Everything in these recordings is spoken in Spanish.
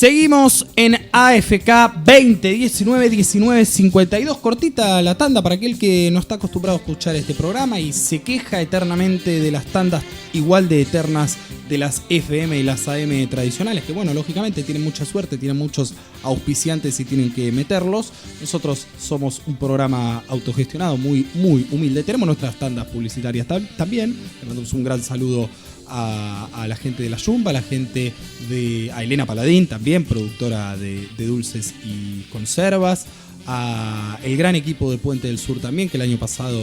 Seguimos en AFK 20 19 19 52. Cortita la tanda para aquel que no está acostumbrado a escuchar este programa y se queja eternamente de las tandas igual de eternas de las FM y las AM tradicionales, que bueno, lógicamente tienen mucha suerte, tienen muchos auspiciantes y tienen que meterlos. Nosotros somos un programa autogestionado muy humilde. Tenemos nuestras tandas publicitarias también. Le mandamos un gran saludo a la gente de La Yumba, a Elena Paladín, también productora de dulces y conservas, a el gran equipo de Puente del Sur también, que el año pasado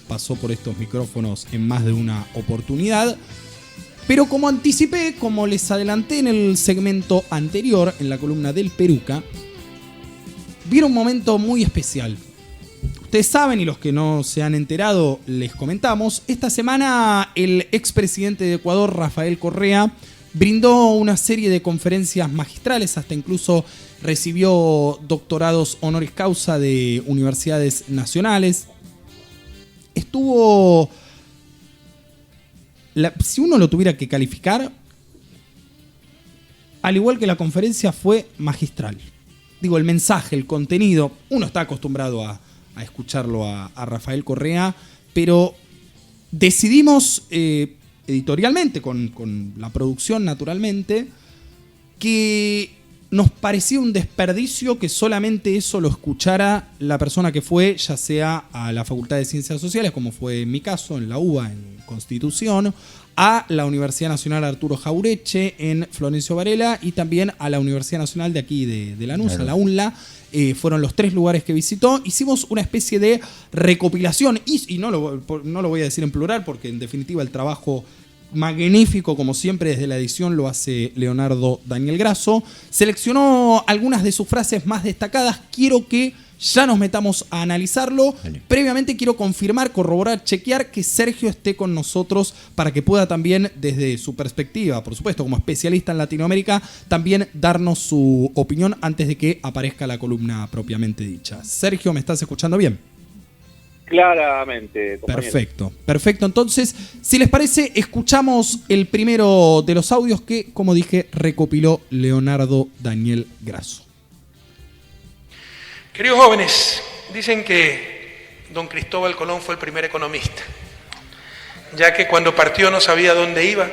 pasó por estos micrófonos en más de una oportunidad. Pero como anticipé, como les adelanté en el segmento anterior, en la columna del Peruca, viene un momento muy especial. Ustedes saben, y los que no se han enterado les comentamos, esta semana el expresidente de Ecuador, Rafael Correa, brindó una serie de conferencias magistrales, hasta incluso recibió doctorados honoris causa de universidades nacionales. Estuvo, si uno lo tuviera que calificar, al igual que la conferencia, fue magistral. Digo, el mensaje, el contenido, uno está acostumbrado a escucharlo a Rafael Correa, pero decidimos editorialmente, con la producción naturalmente, que nos parecía un desperdicio que solamente eso lo escuchara la persona que fue, ya sea a la Facultad de Ciencias Sociales, como fue en mi caso, en la UBA, en Constitución, a la Universidad Nacional Arturo Jaureche en Florencio Varela y también a la Universidad Nacional de aquí de Lanús, a la UNLA. Fueron los 3 lugares que visitó. Hicimos una especie de recopilación y no lo voy a decir en plural porque en definitiva el trabajo magnífico, como siempre desde la edición, lo hace Leonardo Daniel Grasso. Seleccionó algunas de sus frases más destacadas. Quiero que ya nos metamos a analizarlo. Previamente quiero confirmar, corroborar, chequear que Sergio esté con nosotros para que pueda también, desde su perspectiva, por supuesto, como especialista en Latinoamérica, también darnos su opinión antes de que aparezca la columna propiamente dicha. Sergio, ¿me estás escuchando bien? Claramente, compañero. Perfecto. Entonces, si les parece, escuchamos el primero de los audios que, como dije, recopiló Leonardo Daniel Grasso. Queridos jóvenes, dicen que don Cristóbal Colón fue el primer economista, ya que cuando partió no sabía dónde iba,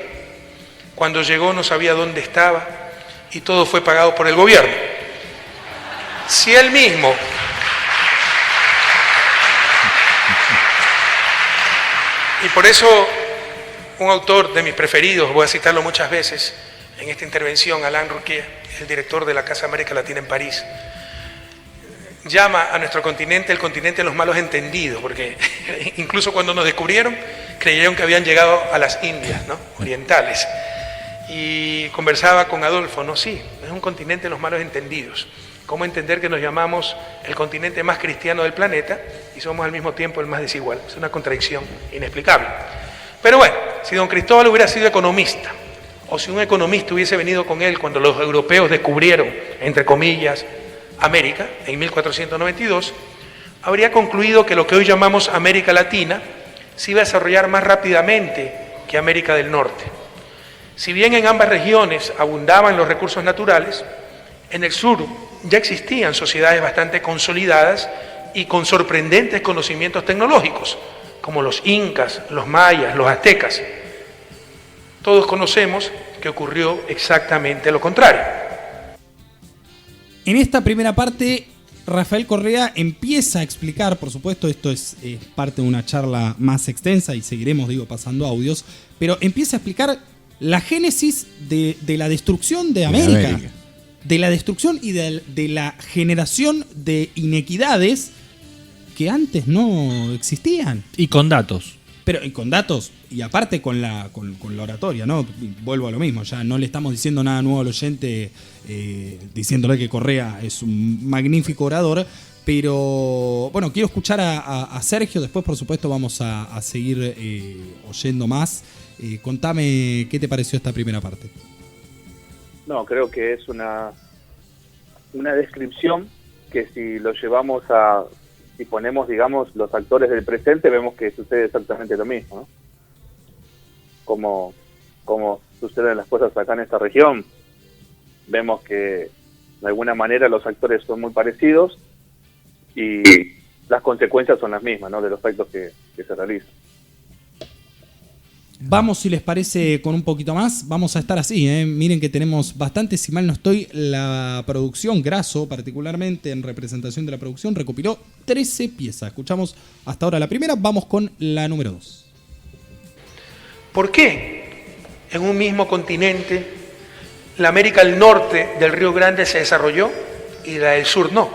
cuando llegó no sabía dónde estaba y todo fue pagado por el gobierno. Si él mismo y por eso un autor de mis preferidos, voy a citarlo muchas veces en esta intervención, Alain Rouquier, el director de la Casa América Latina en París, llama a nuestro continente el continente de los malos entendidos, porque incluso cuando nos descubrieron creyeron que habían llegado a las Indias, ¿no?, orientales. Y conversaba con Adolfo, no, sí, es un continente de los malos entendidos. ¿Cómo entender que nos llamamos el continente más cristiano del planeta y somos al mismo tiempo el más desigual? Es una contradicción inexplicable. Pero bueno, si don Cristóbal hubiera sido economista, o si un economista hubiese venido con él cuando los europeos descubrieron, entre comillas, América, en 1492, habría concluido que lo que hoy llamamos América Latina se iba a desarrollar más rápidamente que América del Norte. Si bien en ambas regiones abundaban los recursos naturales, en el sur ya existían sociedades bastante consolidadas y con sorprendentes conocimientos tecnológicos, como los incas, los mayas, los aztecas. Todos conocemos que ocurrió exactamente lo contrario. En esta primera parte, Rafael Correa empieza a explicar, por supuesto, esto es parte de una charla más extensa y seguiremos, pasando audios, pero empieza a explicar la génesis de la destrucción de América, de la destrucción y de la generación de inequidades que antes no existían. Y con datos. Pero y con datos, y aparte con la oratoria, ¿no? Vuelvo a lo mismo, ya no le estamos diciendo nada nuevo al oyente diciéndole que Correa es un magnífico orador, pero bueno, quiero escuchar a Sergio, después por supuesto vamos a seguir oyendo más. Contame qué te pareció esta primera parte. No, creo que es una descripción que si lo llevamos si ponemos, digamos, los actores del presente, vemos que sucede exactamente lo mismo, ¿no? Como suceden las cosas acá en esta región, vemos que de alguna manera los actores son muy parecidos y las consecuencias son las mismas, ¿no? De los actos que se realizan. Vamos, si les parece, con un poquito más. Vamos a estar así, ¿eh? Miren que tenemos bastante, si mal no estoy, la producción, Graso particularmente, en representación de la producción, recopiló 13 piezas. Escuchamos hasta ahora la primera, vamos con la número 2. ¿Por qué en un mismo continente la América del Norte del Río Grande se desarrolló y la del Sur no?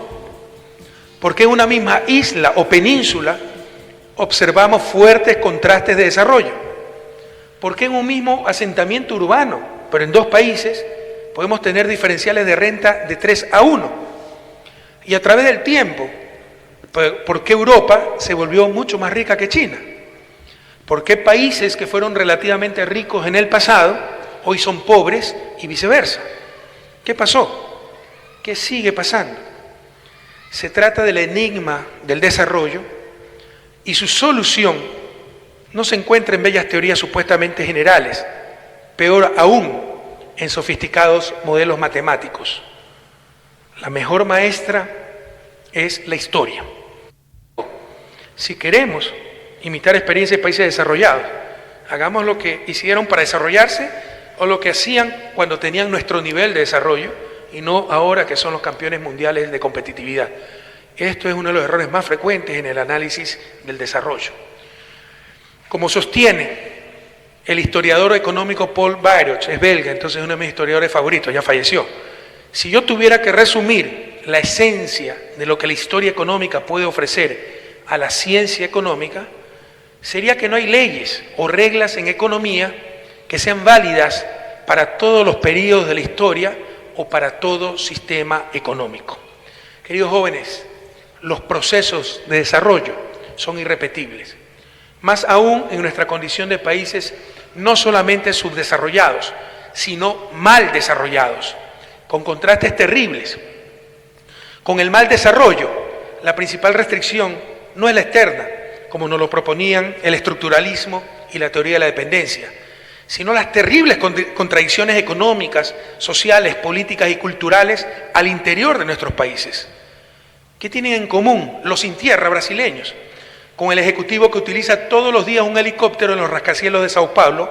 ¿Por qué en una misma isla o península observamos fuertes contrastes de desarrollo? ¿Por qué en un mismo asentamiento urbano, pero en dos países, podemos tener diferenciales de renta de 3-1? Y a través del tiempo, ¿por qué Europa se volvió mucho más rica que China? ¿Por qué países que fueron relativamente ricos en el pasado, hoy son pobres y viceversa? ¿Qué pasó? ¿Qué sigue pasando? Se trata del enigma del desarrollo y su solución no se encuentra en bellas teorías supuestamente generales, peor aún, en sofisticados modelos matemáticos. La mejor maestra es la historia. Si queremos imitar experiencias de países desarrollados, hagamos lo que hicieron para desarrollarse o lo que hacían cuando tenían nuestro nivel de desarrollo y no ahora que son los campeones mundiales de competitividad. Esto es uno de los errores más frecuentes en el análisis del desarrollo. Como sostiene el historiador económico Paul Bairoch, es belga, entonces es uno de mis historiadores favoritos, ya falleció. Si yo tuviera que resumir la esencia de lo que la historia económica puede ofrecer a la ciencia económica, sería que no hay leyes o reglas en economía que sean válidas para todos los periodos de la historia o para todo sistema económico. Queridos jóvenes, los procesos de desarrollo son irrepetibles. Más aún en nuestra condición de países no solamente subdesarrollados, sino mal desarrollados, con contrastes terribles. Con el mal desarrollo, la principal restricción no es la externa, como nos lo proponían el estructuralismo y la teoría de la dependencia, sino las terribles contradicciones económicas, sociales, políticas y culturales al interior de nuestros países. ¿Qué tienen en común los sin tierra brasileños con el ejecutivo que utiliza todos los días un helicóptero en los rascacielos de Sao Paulo,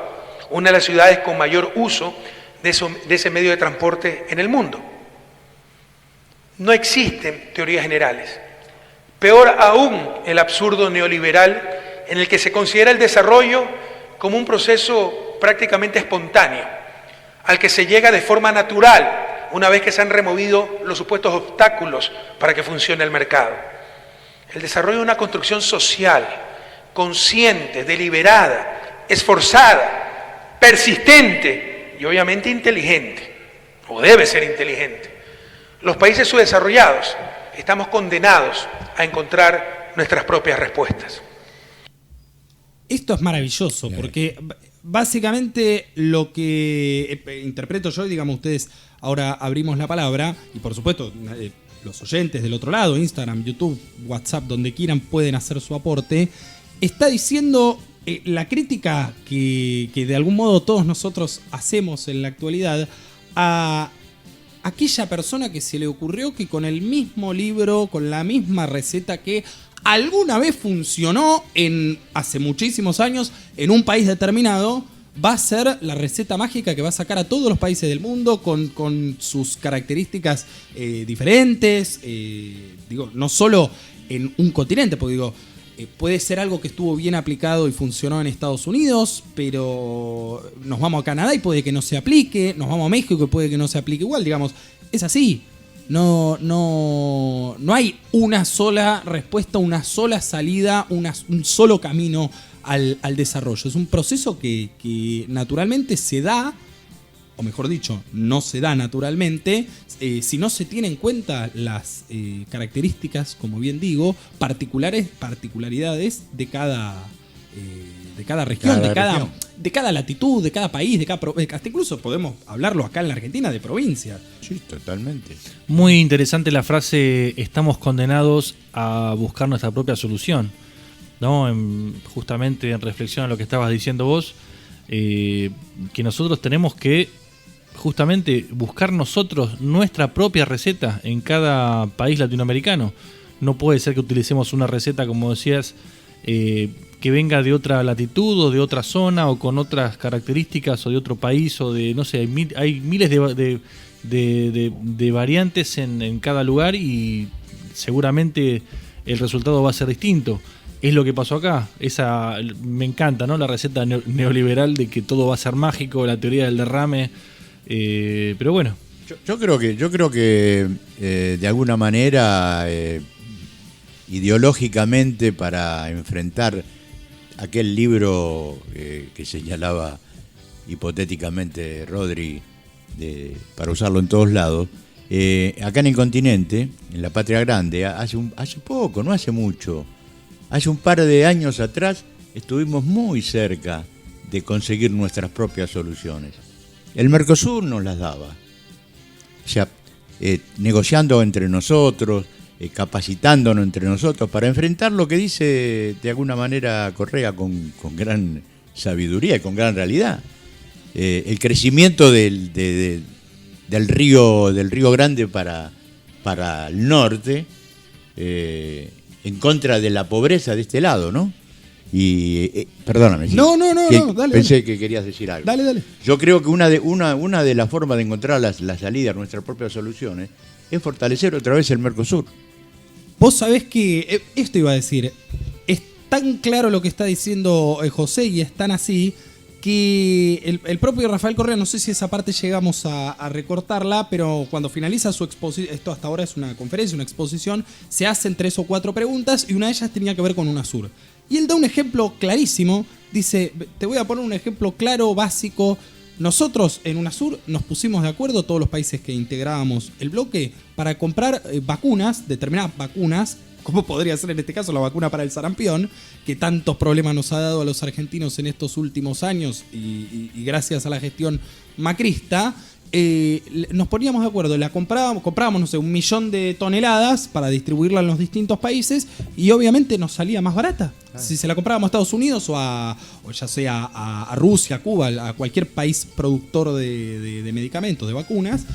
una de las ciudades con mayor uso de ese medio de transporte en el mundo? No existen teorías generales. Peor aún, el absurdo neoliberal en el que se considera el desarrollo como un proceso prácticamente espontáneo, al que se llega de forma natural una vez que se han removido los supuestos obstáculos para que funcione el mercado. El desarrollo es una construcción social, consciente, deliberada, esforzada, persistente y obviamente inteligente, o debe ser inteligente. Los países subdesarrollados estamos condenados a encontrar nuestras propias respuestas. Esto es maravilloso, porque básicamente lo que interpreto yo, digamos, ustedes ahora abrimos la palabra, y por supuesto los oyentes del otro lado, Instagram, YouTube, WhatsApp, donde quieran pueden hacer su aporte, está diciendo la crítica que de algún modo todos nosotros hacemos en la actualidad a aquella persona que se le ocurrió que con el mismo libro, con la misma receta que alguna vez funcionó hace muchísimos años en un país determinado, va a ser la receta mágica que va a sacar a todos los países del mundo con sus características diferentes, no solo en un continente, porque puede ser algo que estuvo bien aplicado y funcionó en Estados Unidos, pero nos vamos a Canadá y puede que no se aplique, nos vamos a México y puede que no se aplique igual, digamos, es así. No hay una sola respuesta, una sola salida, un solo camino al desarrollo. Es un proceso que naturalmente se da, o mejor dicho, no se da naturalmente, si no se tienen en cuenta las características, como bien digo, particularidades de cada región, de cada latitud, de cada país, hasta incluso podemos hablarlo acá en la Argentina de provincias. Sí, totalmente. Muy interesante la frase, estamos condenados a buscar nuestra propia solución, ¿no? Justamente en reflexión a lo que estabas diciendo vos, que nosotros tenemos que justamente buscar nosotros nuestra propia receta en cada país latinoamericano. No puede ser que utilicemos una receta, como decías, que venga de otra latitud o de otra zona o con otras características o de otro país o de, no sé, hay miles de variantes en cada lugar y seguramente el resultado va a ser distinto. Es lo que pasó acá. Me encanta, ¿no? La receta neoliberal de que todo va a ser mágico, la teoría del derrame. Pero bueno. Yo creo que de alguna manera, ideológicamente, para enfrentar aquel libro que señalaba hipotéticamente Rodri, para usarlo en todos lados, acá en el continente, en la Patria Grande, hace poco, no hace mucho, hace un par de años atrás, estuvimos muy cerca de conseguir nuestras propias soluciones. El Mercosur nos las daba. O sea, negociando entre nosotros, capacitándonos entre nosotros para enfrentar lo que dice de alguna manera Correa con gran sabiduría y con gran realidad. El crecimiento del río Grande para el norte, en contra de la pobreza de este lado, ¿no? Y perdóname. No, dale. Pensé que querías decir algo. Dale. Yo creo que una de las formas de encontrar la salida a nuestras propias soluciones es fortalecer otra vez el Mercosur. Vos sabés que, esto iba a decir, es tan claro lo que está diciendo José y es tan así que el propio Rafael Correa, no sé si esa parte llegamos a recortarla, pero cuando finaliza su exposición, esto hasta ahora es una conferencia, una exposición, se hacen 3 o 4 preguntas y una de ellas tenía que ver con UNASUR. Y él da un ejemplo clarísimo, dice, te voy a poner un ejemplo claro, básico. Nosotros en UNASUR nos pusimos de acuerdo, todos los países que integrábamos el bloque, para comprar vacunas, determinadas vacunas, como podría ser en este caso la vacuna para el sarampión, que tantos problemas nos ha dado a los argentinos en estos últimos años y gracias a la gestión macrista, nos poníamos de acuerdo, comprábamos, no sé, 1 millón de toneladas para distribuirla en los distintos países y obviamente nos salía más barata. Si se la comprábamos a Estados Unidos o ya sea a Rusia, a Cuba, a cualquier país productor de medicamentos, de vacunas,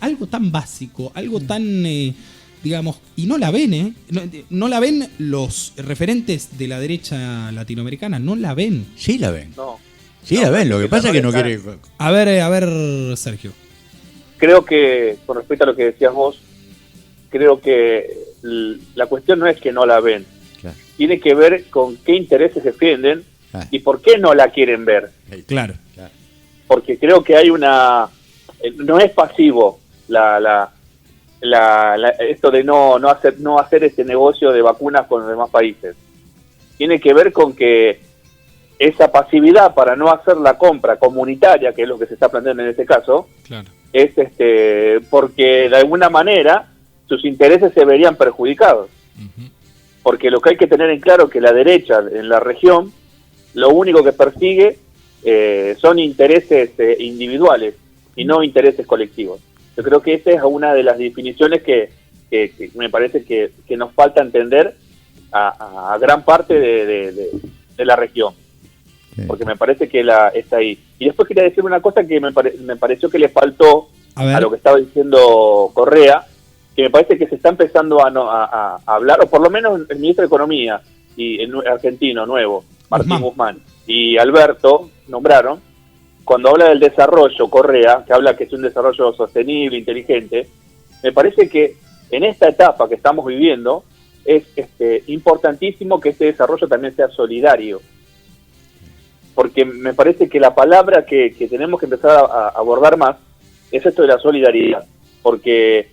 algo tan básico, algo tan... digamos, y no la ven, no la ven los referentes de la derecha latinoamericana, no la ven. Sí la ven. No. Sí la ven, lo que pasa es que no quiere... A ver, Sergio. Creo que, con respecto a lo que decías vos, creo que la cuestión no es que no la ven. Claro. Tiene que ver con qué intereses defienden Ah. y por qué no la quieren ver. Claro. Porque creo que hay una... No es pasivo esto de no hacer este negocio de vacunas con los demás países. Tiene que ver con que esa pasividad para no hacer la compra comunitaria, que es lo que se está planteando en este caso, Claro. es porque de alguna manera sus intereses se verían perjudicados. Uh-huh. Porque lo que hay que tener en claro es que la derecha en la región lo único que persigue son intereses individuales y no intereses colectivos. Yo creo que esa es una de las definiciones que me parece que nos falta entender a gran parte de la región. Sí. Porque me parece que está ahí. Y después quería decir una cosa que me pareció que le faltó a lo que estaba diciendo Correa, que me parece que se está empezando a hablar, o por lo menos el ministro de Economía y el argentino nuevo, Martín Guzmán, y Alberto, nombraron, cuando habla del desarrollo, Correa, que habla que es un desarrollo sostenible, inteligente, me parece que en esta etapa que estamos viviendo es importantísimo que este desarrollo también sea solidario. Porque me parece que la palabra que tenemos que empezar a abordar más es esto de la solidaridad. Porque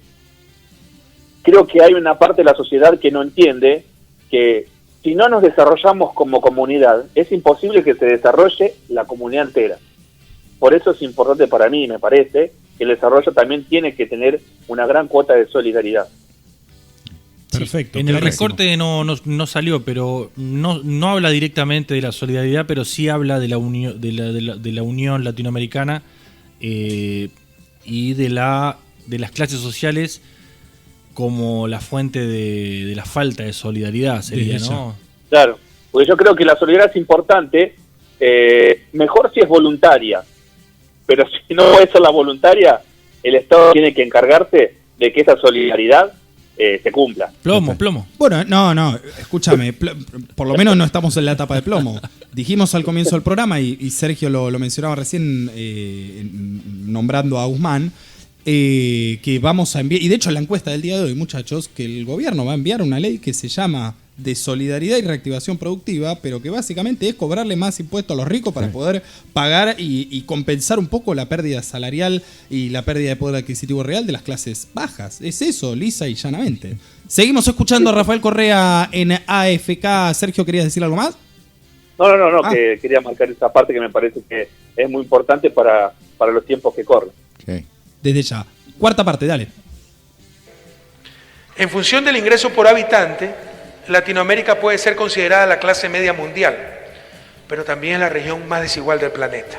creo que hay una parte de la sociedad que no entiende que si no nos desarrollamos como comunidad, es imposible que se desarrolle la comunidad entera. Por eso es importante para mí, me parece, que el desarrollo también tiene que tener una gran cuota de solidaridad. Perfecto. En el recorte no salió, pero no habla directamente de la solidaridad, pero sí habla de la unión de la unión latinoamericana y de las clases sociales como la fuente de la falta de solidaridad sería, ¿no? Claro, porque yo creo que la solidaridad es importante, mejor si es voluntaria, pero si no puede ser la voluntaria, el Estado tiene que encargarse de que esa solidaridad se cumpla. Plomo. Bueno, no, escúchame, por lo menos no estamos en la etapa de plomo. Dijimos al comienzo del programa, y Sergio lo mencionaba recién nombrando a Guzmán, que vamos a enviar, y de hecho la encuesta del día de hoy, muchachos, que el gobierno va a enviar una ley que se llama de solidaridad y reactivación productiva, pero que básicamente es cobrarle más impuestos a los ricos para poder pagar y compensar un poco la pérdida salarial y la pérdida de poder adquisitivo real de las clases bajas. Es eso, lisa y llanamente. Seguimos escuchando a Rafael Correa en AFK. Sergio, ¿querías decir algo más? No, que quería marcar esa parte que me parece que es muy importante para los tiempos que corren. Sí. Desde ya. Cuarta parte, dale. En función del ingreso por habitante, Latinoamérica puede ser considerada la clase media mundial, pero también es la región más desigual del planeta.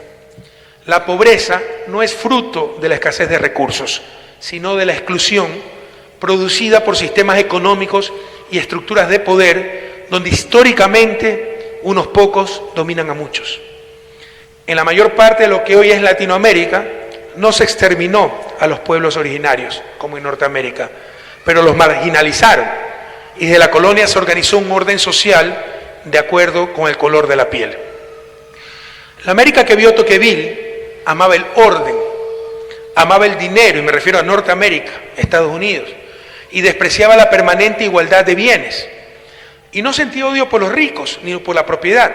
La pobreza no es fruto de la escasez de recursos, sino de la exclusión producida por sistemas económicos y estructuras de poder donde históricamente unos pocos dominan a muchos. En la mayor parte de lo que hoy es Latinoamérica, no se exterminó a los pueblos originarios, como en Norteamérica, pero los marginalizaron, y desde la colonia se organizó un orden social de acuerdo con el color de la piel. La América que vio Tocqueville amaba el orden, amaba el dinero, y me refiero a Norteamérica, Estados Unidos, y despreciaba la permanente igualdad de bienes. Y no sentía odio por los ricos, ni por la propiedad,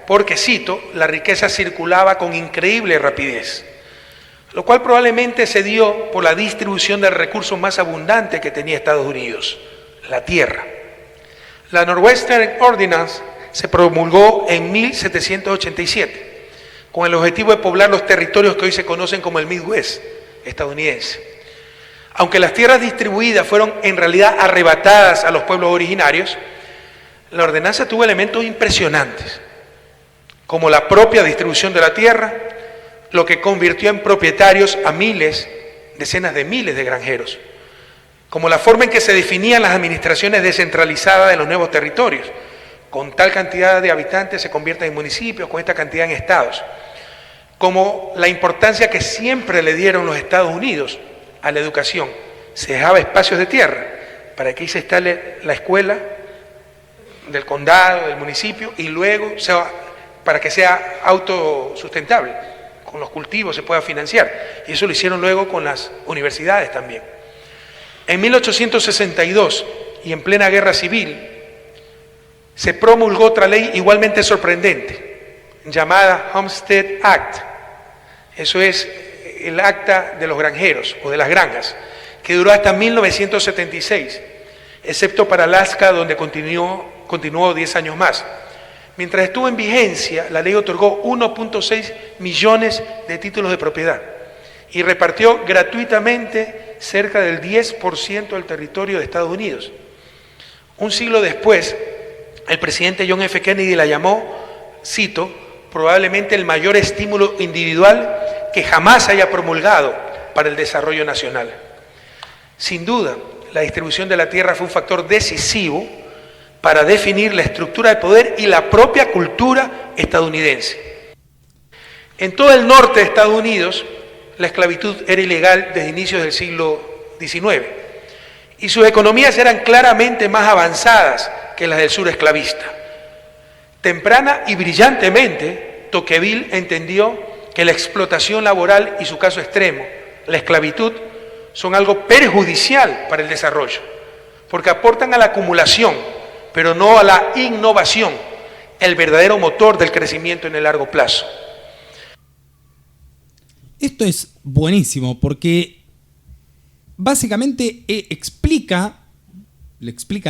porque, cito, la riqueza circulaba con increíble rapidez, lo cual probablemente se dio por la distribución del recurso más abundante que tenía Estados Unidos, la tierra. La Northwestern Ordinance se promulgó en 1787, con el objetivo de poblar los territorios que hoy se conocen como el Midwest estadounidense. Aunque las tierras distribuidas fueron en realidad arrebatadas a los pueblos originarios, la ordenanza tuvo elementos impresionantes, como la propia distribución de la tierra, lo que convirtió en propietarios a miles, decenas de miles de granjeros, como la forma en que se definían las administraciones descentralizadas de los nuevos territorios. Con tal cantidad de habitantes se convierten en municipios, con esta cantidad en estados, como la importancia que siempre le dieron los Estados Unidos a la educación. Se dejaba espacios de tierra para que ahí se instale la escuela del condado, del municipio, y luego para que sea autosustentable, con los cultivos se pueda financiar. Y eso lo hicieron luego con las universidades también. En 1862, y en plena guerra civil, se promulgó otra ley igualmente sorprendente, llamada Homestead Act. Eso es el acta de los granjeros o de las granjas, que duró hasta 1976, excepto para Alaska, donde continuó 10 años más. Mientras estuvo en vigencia, la ley otorgó 1.6 millones de títulos de propiedad y repartió gratuitamente cerca del 10% del territorio de Estados Unidos. Un siglo después, el presidente John F. Kennedy la llamó, cito, probablemente el mayor estímulo individual que jamás haya promulgado para el desarrollo nacional. Sin duda, la distribución de la tierra fue un factor decisivo para definir la estructura de poder y la propia cultura estadounidense. En todo el norte de Estados Unidos, la esclavitud era ilegal desde inicios del siglo XIX, y sus economías eran claramente más avanzadas que las del sur esclavista. Temprana y brillantemente, Tocqueville entendió que la explotación laboral y su caso extremo, la esclavitud, son algo perjudicial para el desarrollo, porque aportan a la acumulación, pero no a la innovación, el verdadero motor del crecimiento en el largo plazo. Esto es buenísimo porque básicamente le explica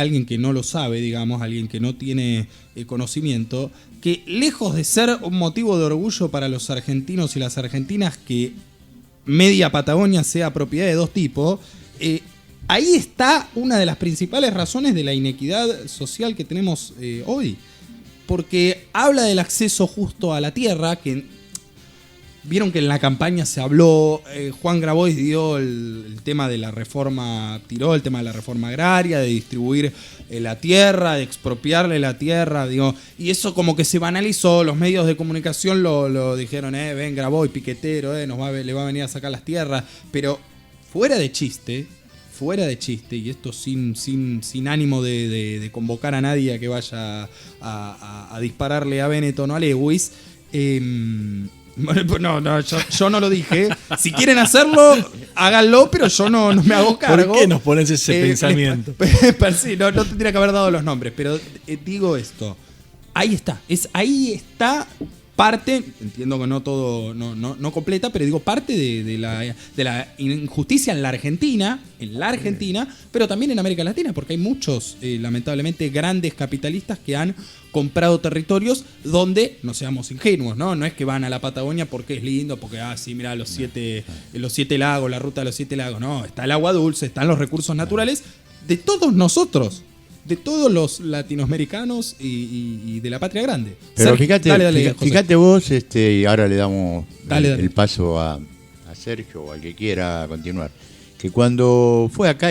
a alguien que no lo sabe, digamos, a alguien que no tiene conocimiento, que lejos de ser un motivo de orgullo para los argentinos y las argentinas que media Patagonia sea propiedad de dos tipos, ahí está una de las principales razones de la inequidad social que tenemos hoy. Porque habla del acceso justo a la tierra, que vieron que en la campaña se habló, Juan Grabois dio el tema de la reforma, tiró el tema de la reforma agraria, de distribuir la tierra, de expropiarle la tierra, digo, y eso como que se banalizó, los medios de comunicación lo dijeron, ven Grabois, piquetero, le va a venir a sacar las tierras, pero fuera de chiste, y esto sin ánimo de convocar a nadie a que vaya a dispararle a Benetton o a Lewis, no, yo no lo dije. Si quieren hacerlo, háganlo, pero yo no me hago cargo. ¿Por qué nos pones ese pensamiento? Sí, no tendría que haber dado los nombres, pero digo esto. Ahí está parte, entiendo que no todo, no completa, pero digo parte de la injusticia en la Argentina, pero también en América Latina, porque hay muchos, lamentablemente, grandes capitalistas que han comprado territorios donde, no seamos ingenuos, no es que van a la Patagonia porque es lindo, porque sí, mirá, los siete lagos, la ruta de los 7 lagos, no, está el agua dulce, están los recursos naturales de todos nosotros, de todos los latinoamericanos y de la patria grande. Pero fíjate vos, y ahora le damos el paso a Sergio o al que quiera continuar, que cuando fue acá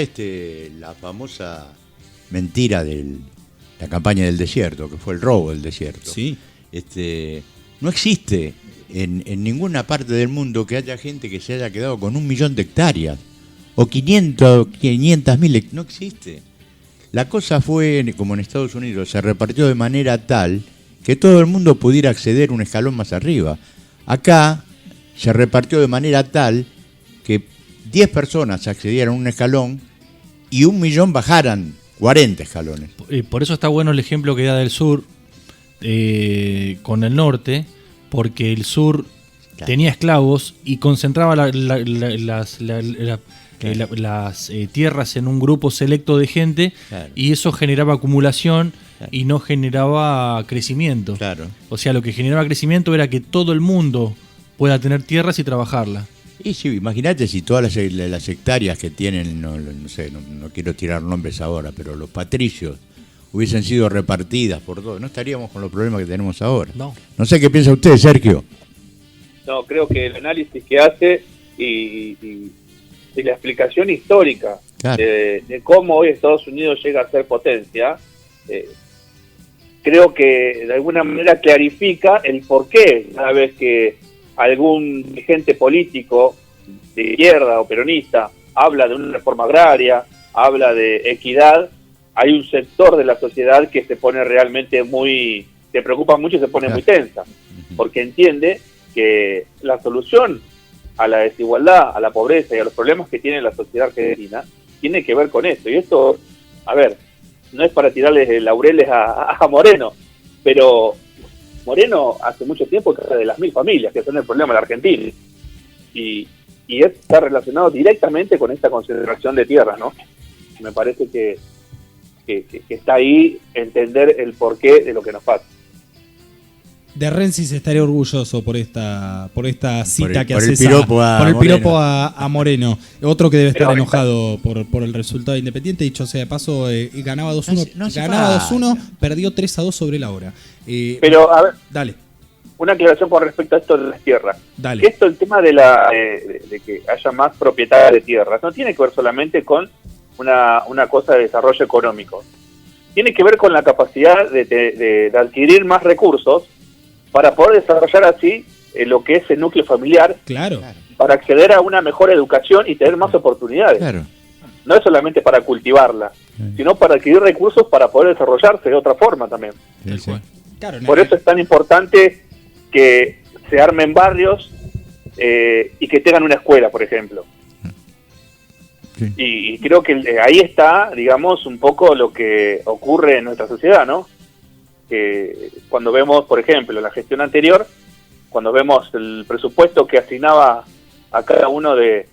la famosa mentira de la campaña del desierto, que fue el robo del desierto, sí. No existe en ninguna parte del mundo que haya gente que se haya quedado con 1 millón de hectáreas o 500.000, no existe. La cosa fue, como en Estados Unidos, se repartió de manera tal que todo el mundo pudiera acceder un escalón más arriba. Acá se repartió de manera tal que 10 personas accedieran a un escalón y 1 millón bajaran 40 escalones. Por eso está bueno el ejemplo que da del sur con el norte, porque el sur tenía esclavos y concentraba las tierras en un grupo selecto de gente, y eso generaba acumulación y no generaba crecimiento. O sea, lo que generaba crecimiento era que todo el mundo pueda tener tierras y trabajarlas. Y sí, imagínate si todas las hectáreas que tienen, no quiero tirar nombres ahora, pero los patricios hubiesen sido repartidas por todos, no estaríamos con los problemas que tenemos ahora. No sé qué piensa usted, Sergio. No, creo que el análisis que hace y la explicación histórica de cómo hoy Estados Unidos llega a ser potencia, creo que de alguna manera clarifica el porqué cada vez que algún dirigente político de izquierda o peronista habla de una reforma agraria, habla de equidad, hay un sector de la sociedad que se pone realmente se preocupa mucho y se pone muy tensa, porque entiende que la solución a la desigualdad, a la pobreza y a los problemas que tiene la sociedad argentina tiene que ver con esto. Y esto, a ver, no es para tirarles laureles a Moreno, pero Moreno hace mucho tiempo que es de las 1000 familias que son el problema de la Argentina, y está relacionado directamente con esta concentración de tierras, ¿no? Me parece que está ahí entender el porqué de lo que nos pasa. De Rensis estaría orgulloso por esta cita que hace por el piropo a Moreno. Otro que debe estar enojado por el resultado de Independiente. Dicho sea de paso, ganaba 2-1, ganaba 2-1, perdió 3-2 sobre la hora. Pero, a ver, dale. Una aclaración con respecto a esto de las tierras. Dale. Esto, el tema de que haya más propietarios de tierras, no tiene que ver solamente con una cosa de desarrollo económico. Tiene que ver con la capacidad de adquirir más recursos para poder desarrollar así lo que es el núcleo familiar, para acceder a una mejor educación y tener más oportunidades. No es solamente para cultivarla, sino para adquirir recursos para poder desarrollarse de otra forma también. Por eso es tan importante que se armen barrios y que tengan una escuela, por ejemplo. Y creo que ahí está, digamos, un poco lo que ocurre en nuestra sociedad, ¿no? Que cuando vemos, por ejemplo, en la gestión anterior, cuando vemos el presupuesto que asignaba a cada uno de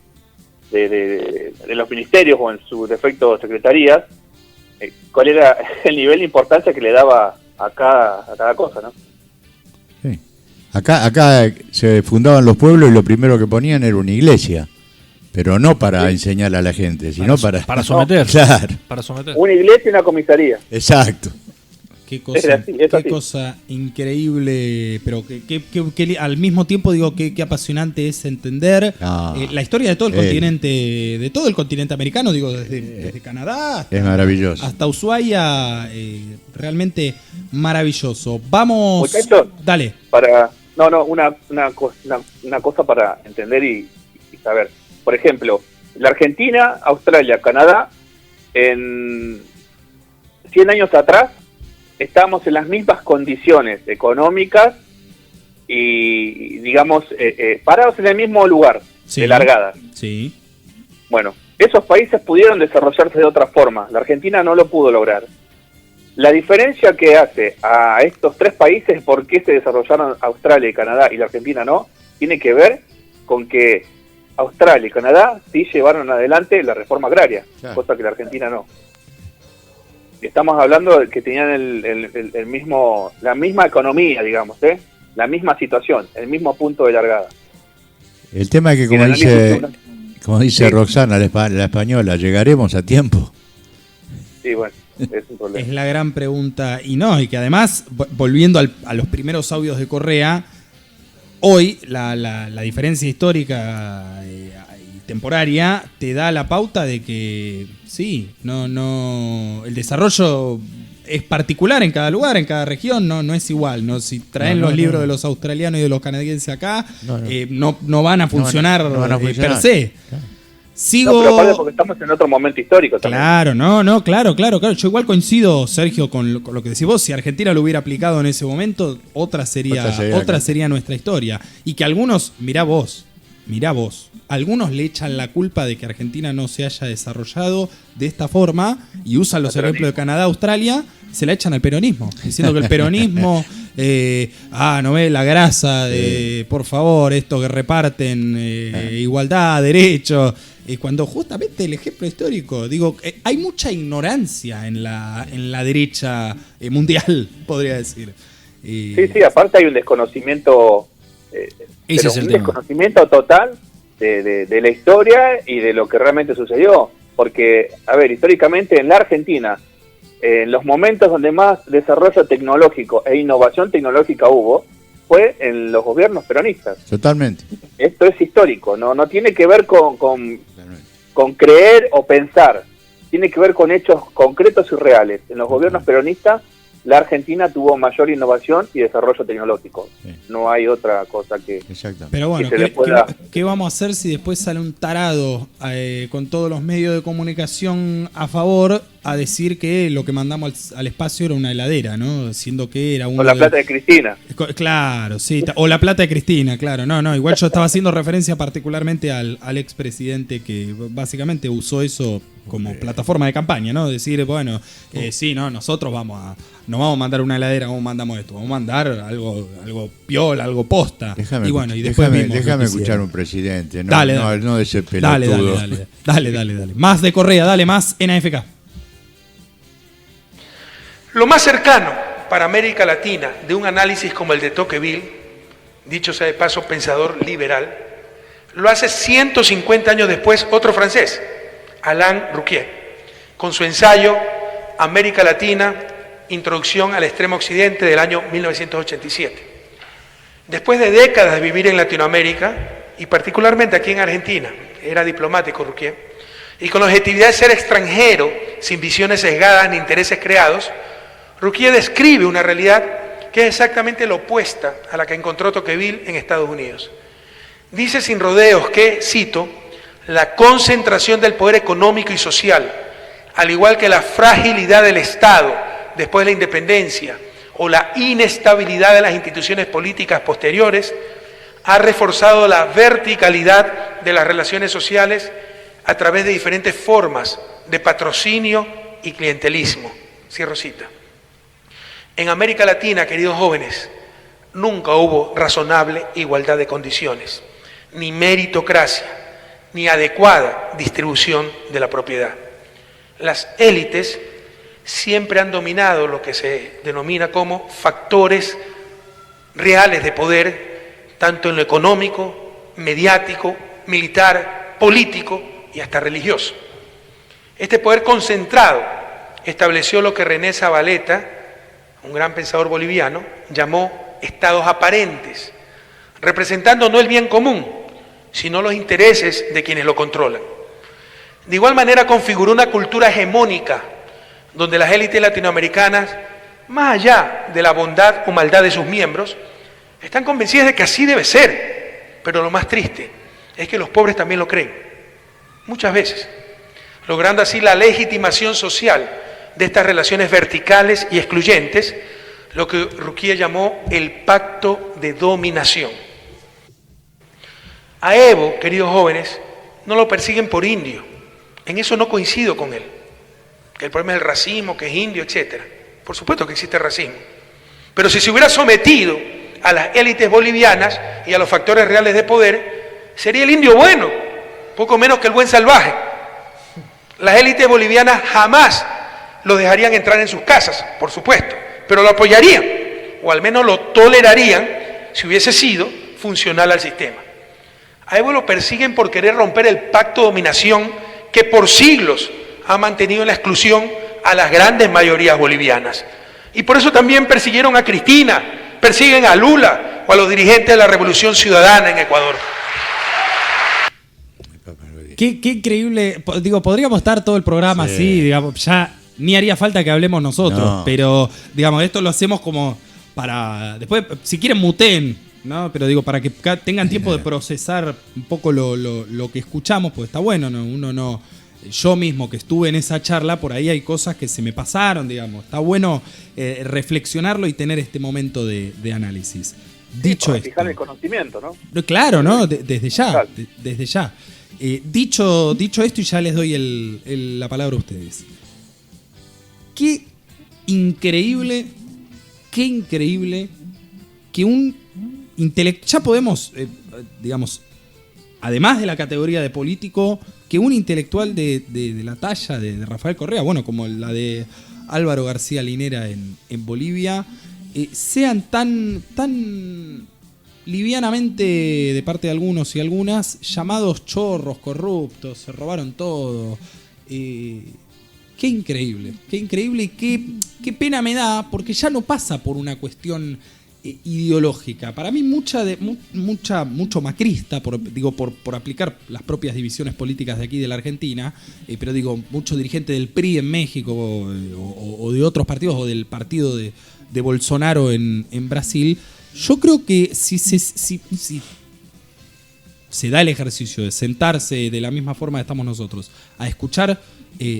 los ministerios o en su defecto secretarías, cuál era el nivel de importancia que le daba a cada cosa, ¿no? Sí. Acá se fundaban los pueblos y lo primero que ponían era una iglesia, pero no para enseñar a la gente, sino para someter. Claro. Para someter. Una iglesia y una comisaría. Exacto. Qué cosa increíble, pero que al mismo tiempo digo que apasionante es entender la historia de todo el continente americano, digo, desde Canadá es maravilloso. Hasta Ushuaia, realmente maravilloso. Vamos, muchachos, dale. Una cosa para entender y saber. Por ejemplo, la Argentina, Australia, Canadá, en 100 años atrás, estábamos en las mismas condiciones económicas y digamos, parados en el mismo lugar, sí, de largada. Sí. Bueno, esos países pudieron desarrollarse de otra forma. La Argentina no lo pudo lograr. La diferencia que hace a estos tres países, por qué se desarrollaron Australia y Canadá y la Argentina no, tiene que ver con que Australia y Canadá sí llevaron adelante la reforma agraria, claro, cosa que la Argentina no. Estamos hablando de que tenían la misma economía, digamos, la misma situación, el mismo punto de largada. El tema es que, como dice sí, Roxana, la española, ¿llegaremos a tiempo? Sí, bueno, es un problema. Es la gran pregunta, y que además, volviendo a los primeros audios de Correa, hoy la diferencia histórica y temporaria te da la pauta de que sí, el desarrollo es particular en cada lugar, en cada región, no es igual. No, si traen los libros de los australianos y de los canadienses acá, no van a funcionar, per se. Claro. Pero aparte porque estamos en otro momento histórico también. Claro. Yo igual coincido, Sergio, con lo que decís vos. Si Argentina lo hubiera aplicado en ese momento, otra sería nuestra historia. Y que algunos, mirá vos, algunos le echan la culpa de que Argentina no se haya desarrollado de esta forma y usan los ejemplos de Canadá, Australia, se la echan al peronismo, diciendo que el peronismo, no ve la grasa de, por favor, esto que reparten, igualdad, derechos, cuando justamente el ejemplo histórico, digo, hay mucha ignorancia en la derecha mundial, podría decir. Sí, aparte hay un desconocimiento... Ese es el tema. Desconocimiento total de la historia y de lo que realmente sucedió, porque, históricamente en la Argentina, en los momentos donde más desarrollo tecnológico e innovación tecnológica hubo, fue en los gobiernos peronistas. Totalmente. Esto es histórico, no tiene que ver con creer o pensar, tiene que ver con hechos concretos y reales. En los gobiernos peronistas, la Argentina tuvo mayor innovación y desarrollo tecnológico. Sí. No hay otra cosa que... Exactamente. Pero bueno, ¿qué vamos a hacer si después sale un tarado con todos los medios de comunicación a favor a decir que lo que mandamos al espacio era una heladera, ¿no? Siendo que era uno... O la plata de Cristina. Claro, sí. O la plata de Cristina, claro. No, igual yo estaba haciendo referencia particularmente al expresidente que básicamente usó eso como plataforma de campaña, ¿no? Decir, bueno, nosotros no vamos a mandar una heladera, como mandamos esto, vamos a mandar algo piola, algo posta. Déjame escuchar un presidente, no de ese pelotudo. Dale. Más de Correa, dale, más NAFK. Lo más cercano para América Latina de un análisis como el de Tocqueville, dicho sea de paso, pensador liberal, lo hace 150 años después otro francés, Alain Rouquier, con su ensayo América Latina, Introducción al Extremo Occidente del año 1987. Después de décadas de vivir en Latinoamérica, y particularmente aquí en Argentina, era diplomático Rouquier, y con la objetividad de ser extranjero, sin visiones sesgadas ni intereses creados, Rouquier describe una realidad que es exactamente la opuesta a la que encontró Tocqueville en Estados Unidos. Dice sin rodeos que, cito, la concentración del poder económico y social, al igual que la fragilidad del Estado después de la independencia o la inestabilidad de las instituciones políticas posteriores, ha reforzado la verticalidad de las relaciones sociales a través de diferentes formas de patrocinio y clientelismo. Cierro cita. En América Latina, queridos jóvenes, nunca hubo razonable igualdad de condiciones, ni meritocracia, ni adecuada distribución de la propiedad. Las élites siempre han dominado lo que se denomina como factores reales de poder, tanto en lo económico, mediático, militar, político y hasta religioso. Este poder concentrado estableció lo que René Zavaleta, un gran pensador boliviano, llamó estados aparentes, representando no el bien común, sino los intereses de quienes lo controlan. De igual manera configuró una cultura hegemónica, donde las élites latinoamericanas, más allá de la bondad o maldad de sus miembros, están convencidas de que así debe ser. Pero lo más triste es que los pobres también lo creen, muchas veces, logrando así la legitimación social de estas relaciones verticales y excluyentes, lo que Ruquía llamó el pacto de dominación. A Evo, queridos jóvenes, no lo persiguen por indio. En eso no coincido con él. Que el problema es el racismo, que es indio, etc. Por supuesto que existe racismo. Pero si se hubiera sometido a las élites bolivianas y a los factores reales de poder, sería el indio bueno, poco menos que el buen salvaje. Las élites bolivianas jamás lo dejarían entrar en sus casas, por supuesto, pero lo apoyarían, o al menos lo tolerarían si hubiese sido funcional al sistema. A Evo lo persiguen por querer romper el pacto de dominación que por siglos ha mantenido en la exclusión a las grandes mayorías bolivianas. Y por eso también persiguieron a Cristina, persiguen a Lula o a los dirigentes de la Revolución Ciudadana en Ecuador. Qué increíble. Digo, podríamos estar todo el programa así, digamos, ya ni haría falta que hablemos nosotros, pero digamos, esto lo hacemos como para, después, si quieren muteen, ¿no? Pero digo, para que tengan tiempo de procesar un poco lo que escuchamos, pues está bueno, ¿no? Uno no, yo mismo que estuve en esa charla, por ahí hay cosas que se me pasaron, digamos, está bueno reflexionarlo y tener este momento de análisis. Dicho esto, fijar el conocimiento, ¿no? Claro, ¿no? Desde ya, desde ya. Dicho esto, y ya les doy la palabra a ustedes. Qué increíble que un intelectual, ya podemos, digamos, además de la categoría de político, que un intelectual de la talla de Rafael Correa, bueno, como la de Álvaro García Linera en Bolivia, sean tan livianamente, de parte de algunos y algunas, llamados chorros, corruptos, se robaron todo. Qué increíble y qué pena me da, porque ya no pasa por una cuestión ideológica. Para mí mucho macrista, por aplicar las propias divisiones políticas de aquí de la Argentina, pero digo, mucho dirigente del PRI en México o de otros partidos, o del partido de Bolsonaro en Brasil. Yo creo que si se da el ejercicio de sentarse de la misma forma que estamos nosotros, a escuchar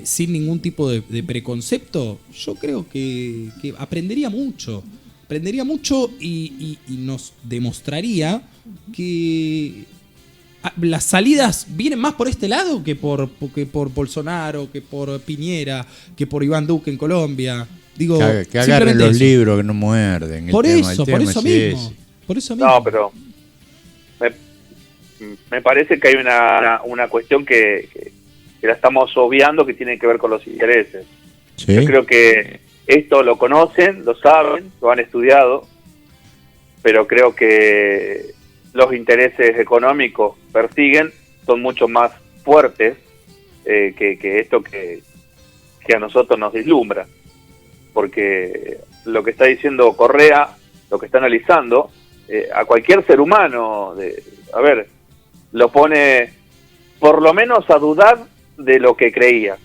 sin ningún tipo de preconcepto, yo creo que aprendería mucho y nos demostraría que las salidas vienen más por este lado que por Bolsonaro, que por Piñera, que por Iván Duque en Colombia. Digo, que agarren los libros que no muerden. Por eso mismo. No, pero me parece que hay una cuestión que la estamos obviando, que tiene que ver con los intereses. ¿Sí? Yo creo que esto lo conocen, lo saben, lo han estudiado, pero creo que los intereses económicos persiguen son mucho más fuertes que esto que a nosotros nos vislumbra. Porque lo que está diciendo Correa, lo que está analizando, a cualquier ser humano, lo pone por lo menos a dudar de lo que creía.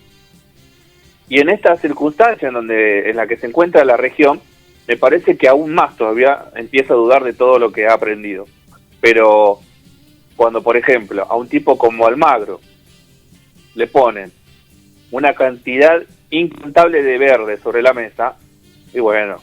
Y en esta circunstancia en la que se encuentra la región, me parece que aún más todavía empieza a dudar de todo lo que ha aprendido. Pero cuando, por ejemplo, a un tipo como Almagro le ponen una cantidad incontable de verde sobre la mesa, y bueno,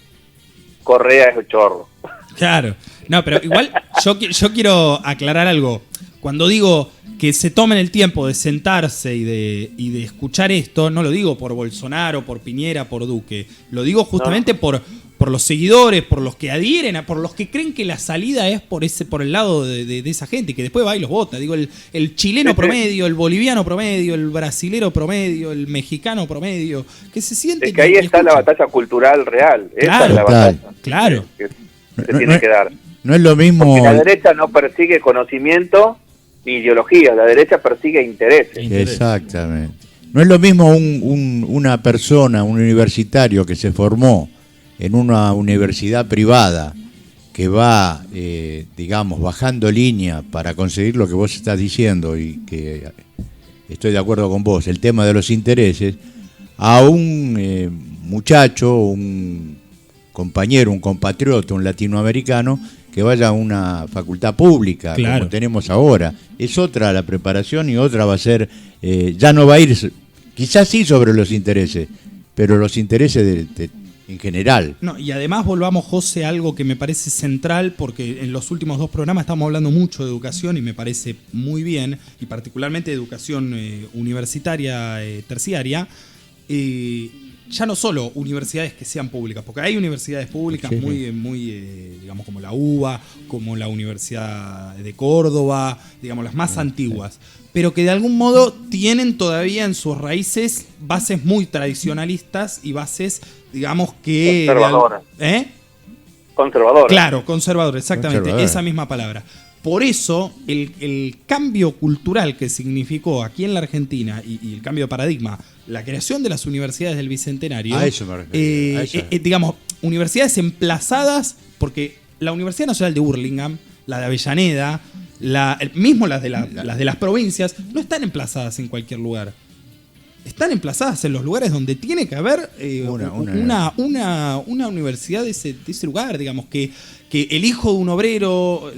Correa es el chorro. Claro, no, pero igual yo quiero aclarar algo. Cuando digo que se tomen el tiempo de sentarse y de escuchar esto, no lo digo por Bolsonaro, por Piñera, por Duque. Lo digo justamente por los seguidores, por los que adhieren, por los que creen que la salida es por el lado de esa gente, que después va y los vota. Digo, el chileno promedio, el boliviano promedio, el brasilero promedio, el mexicano promedio, que se siente... Es que ahí está la batalla cultural real. Esa es la batalla. Claro. Que se tiene que dar. No es lo mismo... Porque la derecha no persigue conocimiento ni ideología, la derecha persigue intereses. Exactamente. No es lo mismo una persona, un universitario que se formó en una universidad privada que va, digamos, bajando línea para conseguir lo que vos estás diciendo, y que estoy de acuerdo con vos, el tema de los intereses, a un muchacho, un compañero, un compatriota, un latinoamericano que vaya a una facultad pública, claro, como tenemos ahora. Es otra la preparación, y otra va a ser, ya no va a ir, quizás sí sobre los intereses, pero los intereses en general. No, y además volvamos, José, a algo que me parece central, porque en los últimos 2 programas estamos hablando mucho de educación y me parece muy bien, y particularmente de educación universitaria, terciaria, ya no solo universidades que sean públicas, porque hay universidades públicas muy digamos, como la UBA, como la Universidad de Córdoba, digamos, las más antiguas, pero que de algún modo tienen todavía en sus raíces bases muy tradicionalistas y bases, digamos, que... Conservadoras. Conservadoras. Claro, conservadoras, exactamente, esa misma palabra. Por eso, el cambio cultural que significó aquí en la Argentina y el cambio de paradigma, la creación de las universidades del Bicentenario, a eso me refiero, digamos, universidades emplazadas, porque la Universidad Nacional de Burlingame, la de Avellaneda, mismo las de las provincias, no están emplazadas en cualquier lugar. Están emplazadas en los lugares donde tiene que haber una universidad de ese lugar, digamos, que el hijo de un obrero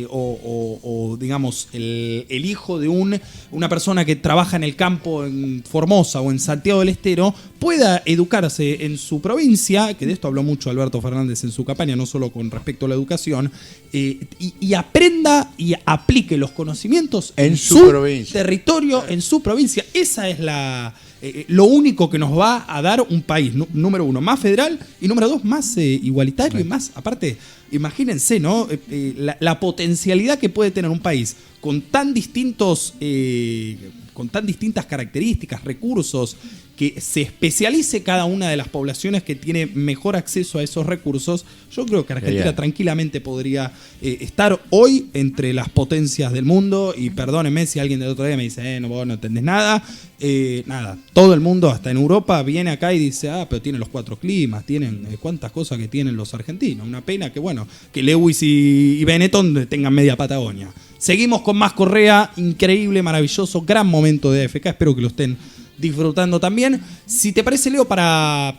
o digamos, el hijo de una persona que trabaja en el campo en Formosa o en Santiago del Estero pueda educarse en su provincia, que de esto habló mucho Alberto Fernández en su campaña, no solo con respecto a la educación, y aprenda y aplique los conocimientos en su territorio, en su provincia. Esa es lo único que nos va a dar un país, número 1, más federal, y número 2, más igualitario, y más, aparte, imagínense, ¿no? La potencialidad que puede tener un país con tan distintas características, recursos, que se especialice cada una de las poblaciones que tiene mejor acceso a esos recursos. Yo creo que Argentina tranquilamente podría estar hoy entre las potencias del mundo, y perdónenme si alguien del otro día me dice, no, vos no entendés nada. Nada, todo el mundo, hasta en Europa, viene acá y dice, pero tienen los 4 climas, tienen cuántas cosas que tienen los argentinos. Una pena que, bueno, que Lewis y Benetton tengan media Patagonia. Seguimos con más Correa, increíble, maravilloso, gran momento de AFK, espero que lo estén disfrutando también. Si te parece, Leo, para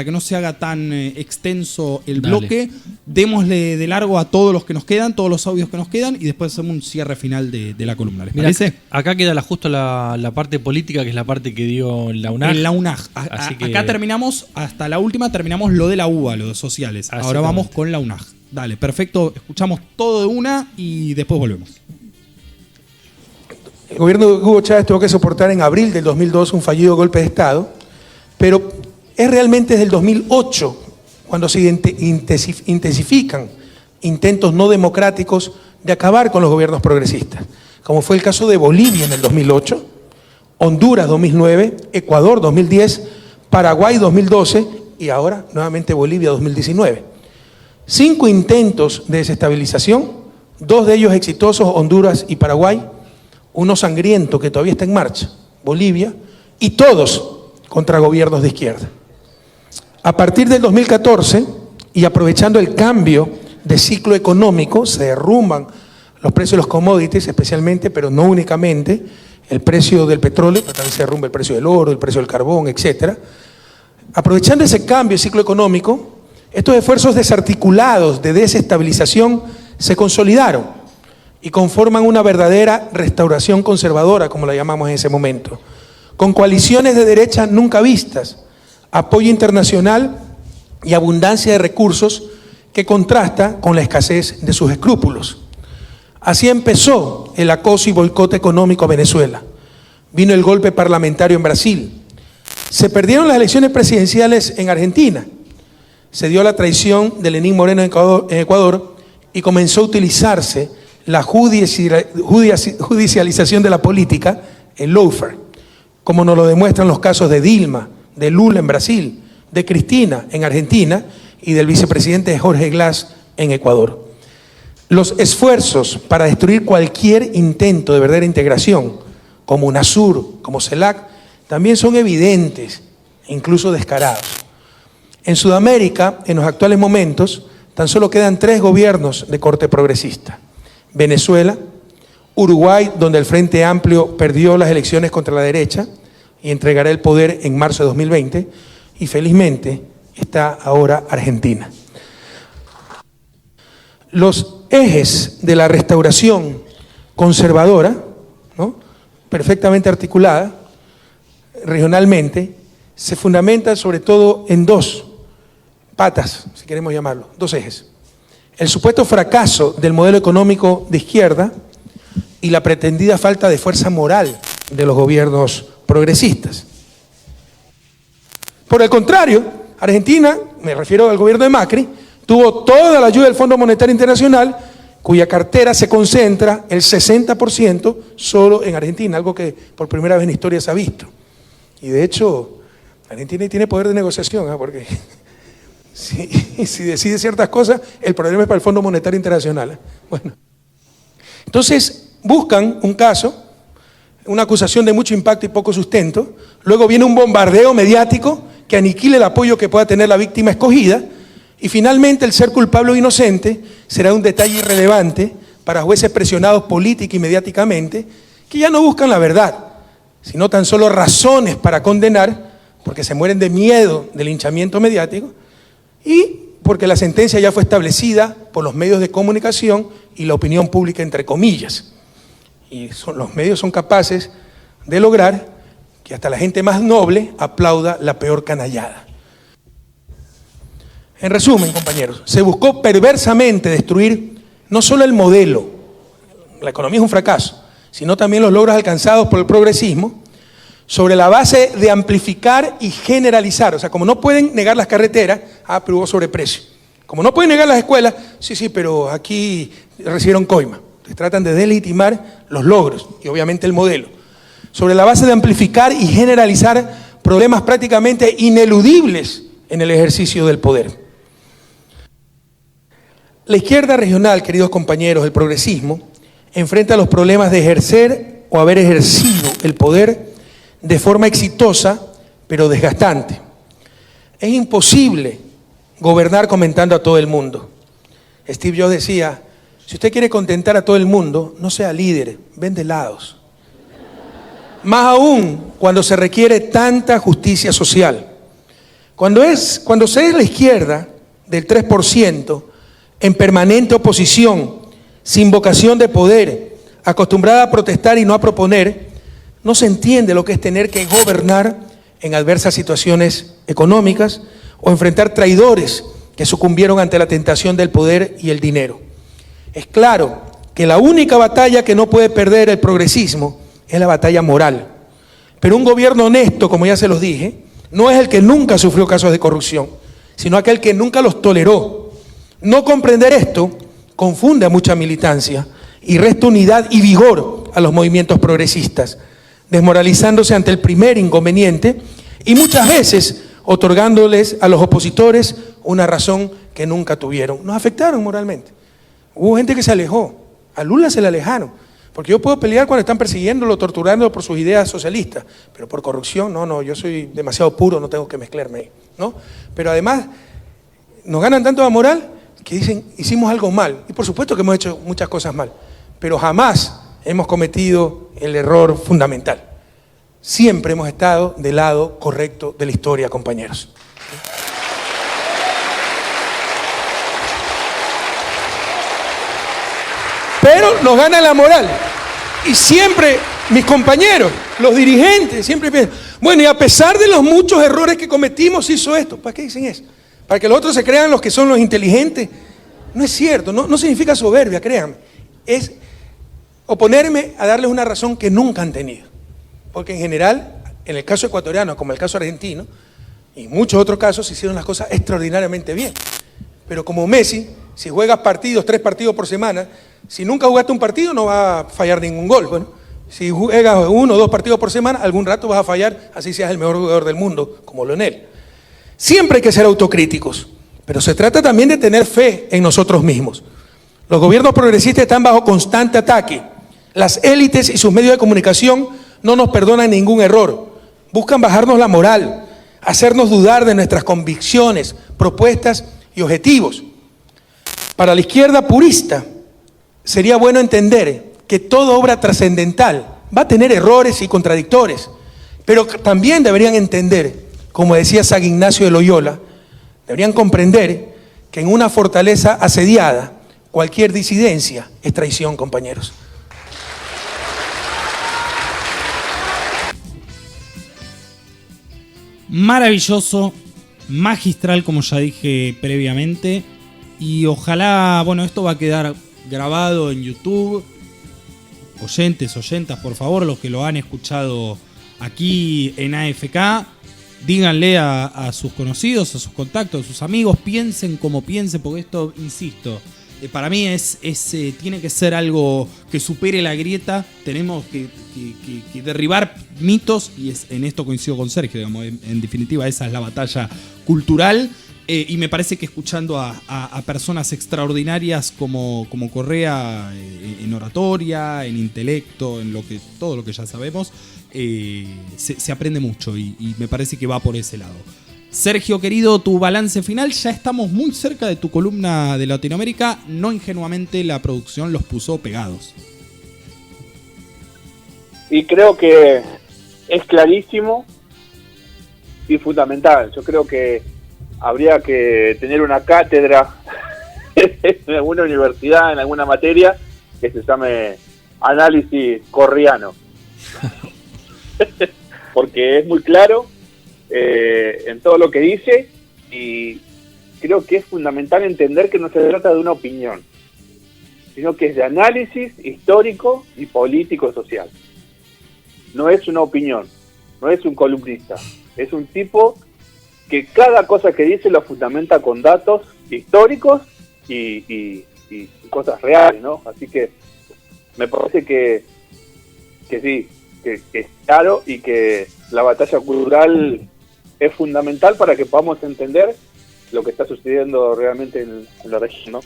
que no se haga tan extenso el bloque, démosle de largo a todos los que nos quedan, todos los audios que nos quedan, y después hacemos un cierre final de la columna. ¿Les parece? Acá queda justo la parte política, que es la parte que dio la UNAG. En la UNAG. Acá terminamos, hasta la última, terminamos lo de la UBA, lo de sociales. Ahora vamos con la UNAG. Dale, perfecto. Escuchamos todo de una y después volvemos. El gobierno de Hugo Chávez tuvo que soportar en abril del 2002 un fallido golpe de Estado, pero es realmente desde el 2008 cuando se intensifican intentos no democráticos de acabar con los gobiernos progresistas, como fue el caso de Bolivia en el 2008, Honduras 2009, Ecuador 2010, Paraguay 2012 y ahora nuevamente Bolivia 2019. 5 intentos de desestabilización, 2 de ellos exitosos, Honduras y Paraguay, uno sangriento que todavía está en marcha, Bolivia, y todos contra gobiernos de izquierda. A partir del 2014, y aprovechando el cambio de ciclo económico, se derrumban los precios de los commodities especialmente, pero no únicamente, el precio del petróleo, pero también se derrumba el precio del oro, el precio del carbón, etc. Aprovechando ese cambio de ciclo económico, estos esfuerzos desarticulados de desestabilización se consolidaron y conforman una verdadera restauración conservadora, como la llamamos en ese momento, con coaliciones de derecha nunca vistas, apoyo internacional y abundancia de recursos que contrasta con la escasez de sus escrúpulos. Así empezó el acoso y boicot económico a Venezuela. Vino el golpe parlamentario en Brasil. Se perdieron las elecciones presidenciales en Argentina. Se dio la traición de Lenín Moreno en Ecuador y comenzó a utilizarse la judicialización de la política, el lawfare, como nos lo demuestran los casos de Dilma, de Lula en Brasil, de Cristina en Argentina y del vicepresidente Jorge Glass en Ecuador. Los esfuerzos para destruir cualquier intento de verdadera integración, como UNASUR, como CELAC, también son evidentes e incluso descarados. En Sudamérica, en los actuales momentos, tan solo quedan 3 gobiernos de corte progresista. Venezuela, Uruguay, donde el Frente Amplio perdió las elecciones contra la derecha y entregará el poder en marzo de 2020, y felizmente está ahora Argentina. Los ejes de la restauración conservadora, ¿no?, perfectamente articulada regionalmente, se fundamenta sobre todo en 2 patas, si queremos llamarlo, 2 ejes. El supuesto fracaso del modelo económico de izquierda y la pretendida falta de fuerza moral de los gobiernos progresistas. Por el contrario, Argentina, me refiero al gobierno de Macri, tuvo toda la ayuda del Fondo Monetario Internacional, cuya cartera se concentra el 60% solo en Argentina, algo que por primera vez en historia se ha visto. Y de hecho, Argentina tiene poder de negociación, ¿eh? Porque si decide ciertas cosas, el problema es para el Fondo Monetario Internacional, ¿eh? Bueno, entonces buscan un caso, una acusación de mucho impacto y poco sustento, luego viene un bombardeo mediático que aniquile el apoyo que pueda tener la víctima escogida, y finalmente el ser culpable o inocente será un detalle irrelevante para jueces presionados política y mediáticamente, que ya no buscan la verdad, sino tan solo razones para condenar, porque se mueren de miedo del linchamiento mediático y porque la sentencia ya fue establecida por los medios de comunicación y la opinión pública, entre comillas. Y los medios son capaces de lograr que hasta la gente más noble aplauda la peor canallada. En resumen, compañeros, se buscó perversamente destruir no solo el modelo, la economía es un fracaso, sino también los logros alcanzados por el progresismo, sobre la base de amplificar y generalizar. O sea, como no pueden negar las carreteras, pero hubo sobreprecio. Como no pueden negar las escuelas, sí, pero aquí recibieron coima. Entonces tratan de delegitimar los logros y obviamente el modelo. Sobre la base de amplificar y generalizar problemas prácticamente ineludibles en el ejercicio del poder. La izquierda regional, queridos compañeros, el progresismo, enfrenta los problemas de ejercer o haber ejercido el poder de forma exitosa, pero desgastante. Es imposible gobernar comentando a todo el mundo. Steve Jobs decía, si usted quiere contentar a todo el mundo, no sea líder, vende helados. Más aún cuando se requiere tanta justicia social. Cuando se es la izquierda del 3%, en permanente oposición, sin vocación de poder, acostumbrada a protestar y no a proponer, no se entiende lo que es tener que gobernar en adversas situaciones económicas o enfrentar traidores que sucumbieron ante la tentación del poder y el dinero. Es claro que la única batalla que no puede perder el progresismo es la batalla moral. Pero un gobierno honesto, como ya se los dije, no es el que nunca sufrió casos de corrupción, sino aquel que nunca los toleró. No comprender esto confunde a mucha militancia y resta unidad y vigor a los movimientos progresistas, desmoralizándose ante el primer inconveniente y muchas veces otorgándoles a los opositores una razón que nunca tuvieron. Nos afectaron moralmente. Hubo gente que se alejó, a Lula se le alejaron, porque yo puedo pelear cuando están persiguiéndolo, torturándolo por sus ideas socialistas, pero por corrupción, no, yo soy demasiado puro, no tengo que mezclarme ahí, ¿no? Pero además nos ganan tanto la moral que dicen, hicimos algo mal, y por supuesto que hemos hecho muchas cosas mal, pero jamás hemos cometido el error fundamental. Siempre hemos estado del lado correcto de la historia, compañeros. Pero nos gana la moral. Y siempre mis compañeros, los dirigentes, siempre piensan, bueno, y a pesar de los muchos errores que cometimos, hizo esto. ¿Para qué dicen eso? Para que los otros se crean los que son los inteligentes. No es cierto, no significa soberbia, créanme. Es oponerme a darles una razón que nunca han tenido. Porque en general, en el caso ecuatoriano, como el caso argentino, y en muchos otros casos, se hicieron las cosas extraordinariamente bien. Pero como Messi, si juegas 3 partidos por semana, si nunca jugaste un partido no va a fallar ningún gol. Bueno, si juegas 1 o 2 partidos por semana, algún rato vas a fallar, así seas el mejor jugador del mundo, como Lionel. Siempre hay que ser autocríticos, pero se trata también de tener fe en nosotros mismos. Los gobiernos progresistas están bajo constante ataque. Las élites y sus medios de comunicación no nos perdonan ningún error. Buscan bajarnos la moral, hacernos dudar de nuestras convicciones, propuestas y objetivos. Para la izquierda purista, sería bueno entender que toda obra trascendental va a tener errores y contradictores, pero también deberían entender, como decía San Ignacio de Loyola, deberían comprender que en una fortaleza asediada, cualquier disidencia es traición, compañeros. Maravilloso, magistral, como ya dije previamente, y ojalá, bueno, esto va a quedar grabado en YouTube. Oyentas, por favor, los que lo han escuchado aquí en AFK, díganle a sus conocidos, a sus contactos, a sus amigos, piensen como piensen, porque esto, insisto, para mí tiene que ser algo que supere la grieta. Tenemos que derribar mitos, y en esto coincido con Sergio, digamos, en definitiva esa es la batalla cultural. Y me parece que escuchando a personas extraordinarias como Correa, en oratoria, en intelecto, en todo lo que ya sabemos, se aprende mucho, y me parece que va por ese lado. Sergio, querido, tu balance final. Ya estamos muy cerca de tu columna de Latinoamérica. No ingenuamente la producción los puso pegados. Y creo que es clarísimo y fundamental. Yo creo que habría que tener una cátedra en alguna universidad, en alguna materia, que se llame análisis correano. Porque es muy claro en todo lo que dice, y creo que es fundamental entender que no se trata de una opinión, sino que es de análisis histórico y político-social. No es una opinión, no es un columnista, es un tipo que cada cosa que dice lo fundamenta con datos históricos y cosas reales, ¿no? Así que me parece que sí, que es claro, y que la batalla cultural es fundamental para que podamos entender lo que está sucediendo realmente en la región, ¿no?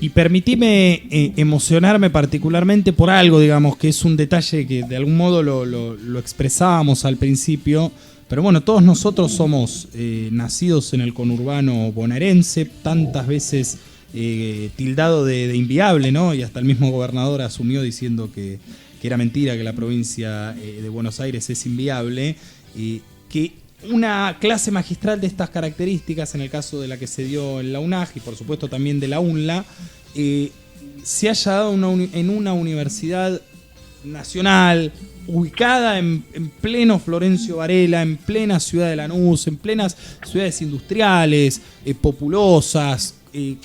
Y permitime emocionarme particularmente por algo, digamos, que es un detalle que de algún modo lo expresábamos al principio, pero bueno, todos nosotros somos nacidos en el conurbano bonaerense, tantas veces tildado de inviable, ¿no? Y hasta el mismo gobernador asumió diciendo que era mentira, que la provincia de Buenos Aires es inviable, que una clase magistral de estas características, en el caso de la que se dio en la UNAG y por supuesto también de la UNLA, se haya dado en una universidad nacional, ubicada en pleno Florencio Varela, en plena ciudad de Lanús, en plenas ciudades industriales, populosas,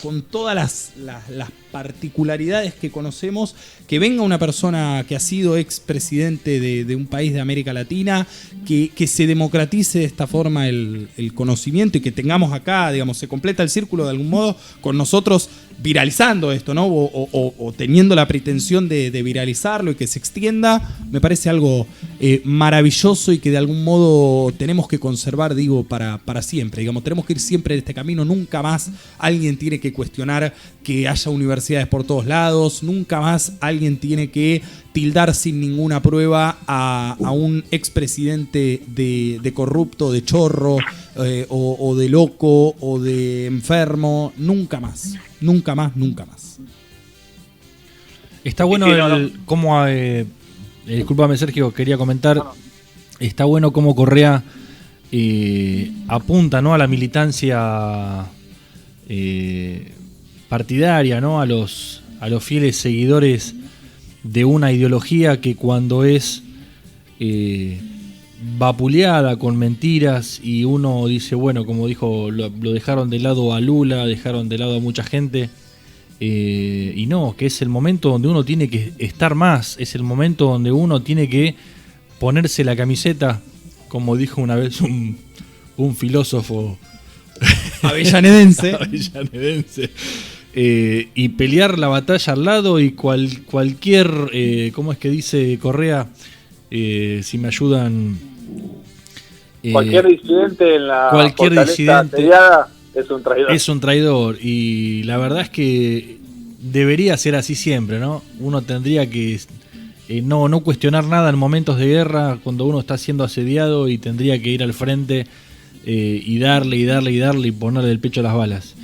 con todas las particularidades que conocemos, que venga una persona que ha sido expresidente de un país de América Latina, que se democratice de esta forma el conocimiento, y que tengamos acá, digamos, se completa el círculo de algún modo con nosotros viralizando esto, ¿no? O teniendo la pretensión de viralizarlo y que se extienda. Me parece algo maravilloso, y que de algún modo tenemos que conservar, digo, para siempre. Digamos, tenemos que ir siempre en este camino. Nunca más alguien tiene que cuestionar que haya universidades por todos lados. Nunca más alguien tiene que tildar sin ninguna prueba a un expresidente de corrupto, de chorro, o de loco, o de enfermo. Nunca más. Nunca más, nunca más. Está bueno cómo... discúlpame, Sergio, quería comentar. Está bueno cómo Correa apunta, ¿no?, a la militancia partidaria, ¿no?, a los fieles seguidores de una ideología que, cuando es vapuleada con mentiras, y uno dice, bueno, como dijo, lo dejaron de lado a Lula, dejaron de lado a mucha gente, y no, que es el momento donde uno tiene que estar más, es el momento donde uno tiene que ponerse la camiseta, como dijo una vez un filósofo avellanedense, y pelear la batalla al lado, y cualquier, ¿cómo es que dice Correa? Si me ayudan, cualquier disidente en la fortaleza asediada es un traidor. Es un traidor, y la verdad es que debería ser así siempre, ¿no? Uno tendría que no cuestionar nada en momentos de guerra, cuando uno está siendo asediado y tendría que ir al frente y darle y ponerle el pecho a las balas.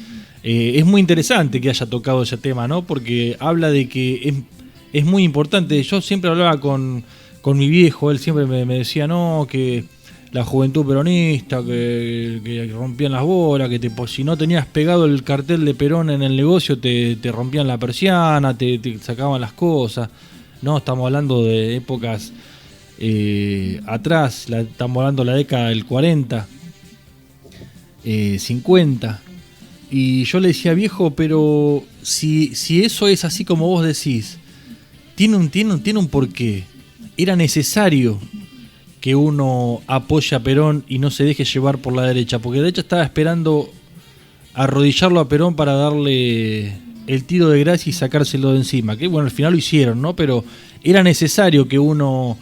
Es muy interesante que haya tocado ese tema, ¿no? Porque habla de que es muy importante. Yo siempre hablaba con mi viejo, él siempre me decía, no, que la juventud peronista, que rompían las bolas, que si no tenías pegado el cartel de Perón en el negocio, te rompían la persiana, te sacaban las cosas. No, estamos hablando de épocas atrás, estamos hablando de la década del 40, 50. Y yo le decía, viejo, pero si eso es así como vos decís, tiene un porqué. Era necesario que uno apoye a Perón y no se deje llevar por la derecha, porque la derecha estaba esperando arrodillarlo a Perón para darle el tiro de gracia y sacárselo de encima, que bueno, al final lo hicieron, ¿no? Pero era necesario que uno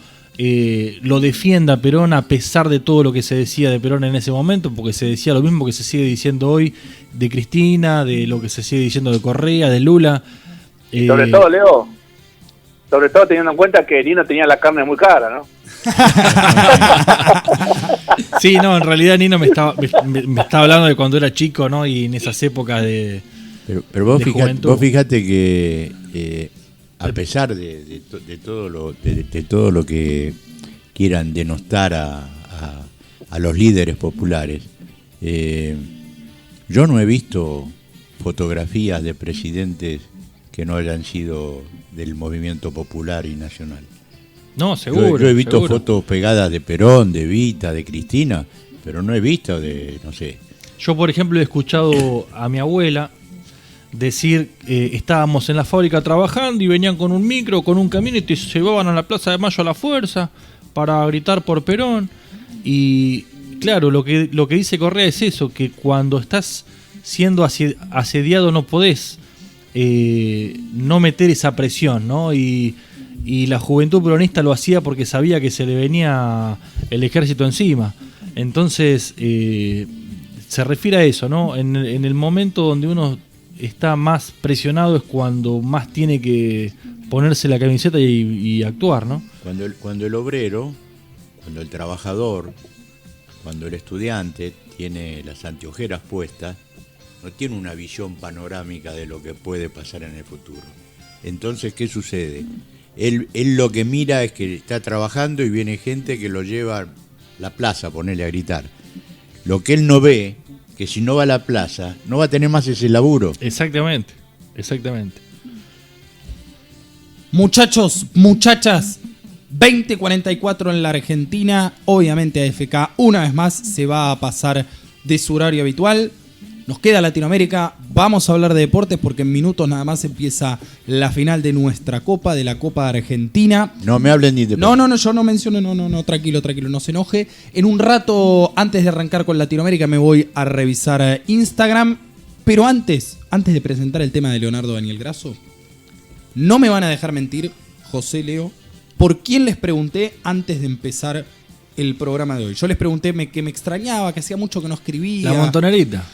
lo defienda a Perón a pesar de todo lo que se decía de Perón en ese momento, porque se decía lo mismo que se sigue diciendo hoy de Cristina, de lo que se sigue diciendo de Correa, de Lula. Sobre todo, Leo, teniendo en cuenta que Nino tenía la carne muy cara, ¿no? Sí, no, en realidad Nino me estaba hablando de cuando era chico, ¿no? Y en esas épocas de pero vos, juventud. Vos fíjate que a pesar de todo lo que quieran denostar a los líderes populares, yo no he visto fotografías de presidentes que no hayan sido del movimiento popular y nacional. No, seguro. Yo he visto seguro. fotos pegadas de Perón, de Evita, de Cristina, pero no he visto de, no sé. Yo, por ejemplo, he escuchado a mi abuela decir, estábamos en la fábrica trabajando y venían con un micro, con un camión y te llevaban a la Plaza de Mayo a la fuerza para gritar por Perón. Y claro, lo que dice Correa es eso, que cuando estás siendo asediado no podés no meter esa presión, ¿no? Y la juventud peronista lo hacía porque sabía que se le venía el ejército encima. Entonces, se refiere a eso, ¿no? En el momento donde uno está más presionado es cuando más tiene que ponerse la camiseta y actuar, ¿no? Cuando el obrero, cuando el trabajador, cuando el estudiante tiene las anteojeras puestas, no tiene una visión panorámica de lo que puede pasar en el futuro. Entonces, ¿qué sucede? Él lo que mira es que está trabajando y viene gente que lo lleva a la plaza, ponerle a gritar. Lo que él no ve, que si no va a la plaza, no va a tener más ese laburo. Exactamente. Muchachos, muchachas, 20:44 en la Argentina. Obviamente AFK una vez más se va a pasar de su horario habitual. Nos queda Latinoamérica, vamos a hablar de deportes porque en minutos nada más empieza la final de nuestra Copa, de la Copa de Argentina. No me hablen ni de... No, yo no menciono, no, tranquilo, no se enoje. En un rato, antes de arrancar con Latinoamérica, me voy a revisar Instagram. Pero antes de presentar el tema de Leonardo Daniel Grasso, no me van a dejar mentir, José, Leo, por quién les pregunté antes de empezar el programa de hoy. Yo les pregunté que me extrañaba, que hacía mucho que no escribía. La montonerita.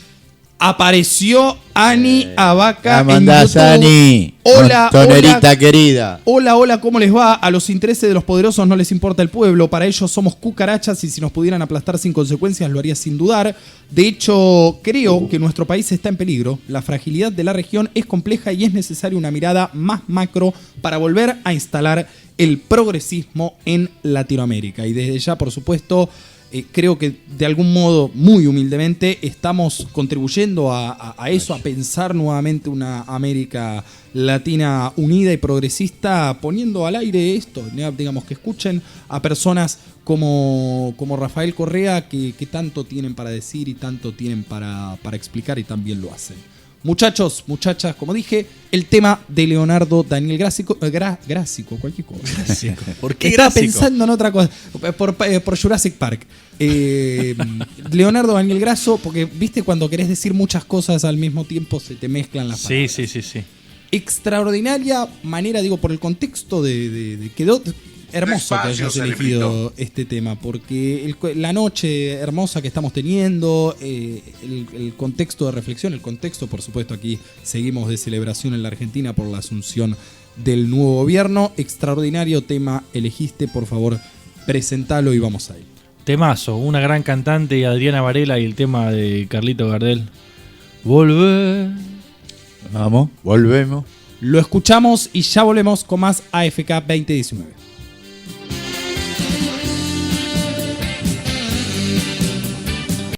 Apareció Ani Abaca en YouTube. Ani. Hola, Montonerita querida. Hola, ¿cómo les va? A los intereses de los poderosos no les importa el pueblo. Para ellos somos cucarachas y si nos pudieran aplastar sin consecuencias lo haría sin dudar. De hecho, creo que nuestro país está en peligro. La fragilidad de la región es compleja y es necesaria una mirada más macro para volver a instalar el progresismo en Latinoamérica. Y desde ya, por supuesto, creo que de algún modo, muy humildemente, estamos contribuyendo a eso, a pensar nuevamente una América Latina unida y progresista, poniendo al aire esto, digamos, que escuchen a personas como Rafael Correa, que tanto tienen para decir y tanto tienen para explicar y también lo hacen. Muchachos, muchachas, como dije, el tema de Leonardo Daniel Grásico, cualquier cosa. ¿Por qué Estaba Grásico? pensando en otra cosa, por Jurassic Park. Leonardo Daniel Grasso, porque viste cuando querés decir muchas cosas al mismo tiempo se te mezclan las palabras. Sí. Extraordinaria manera, digo, por el contexto de quedó hermoso que hayas elegido este tema, porque la noche hermosa que estamos teniendo, el contexto de reflexión, el contexto, por supuesto, aquí seguimos de celebración en la Argentina por la asunción del nuevo gobierno. Extraordinario tema elegiste, por favor, presentalo y vamos a él. Temazo, una gran cantante, Adriana Varela, y el tema de Carlito Gardel. Volver. Vamos, volvemos. Lo escuchamos y ya volvemos con más AFK 2019.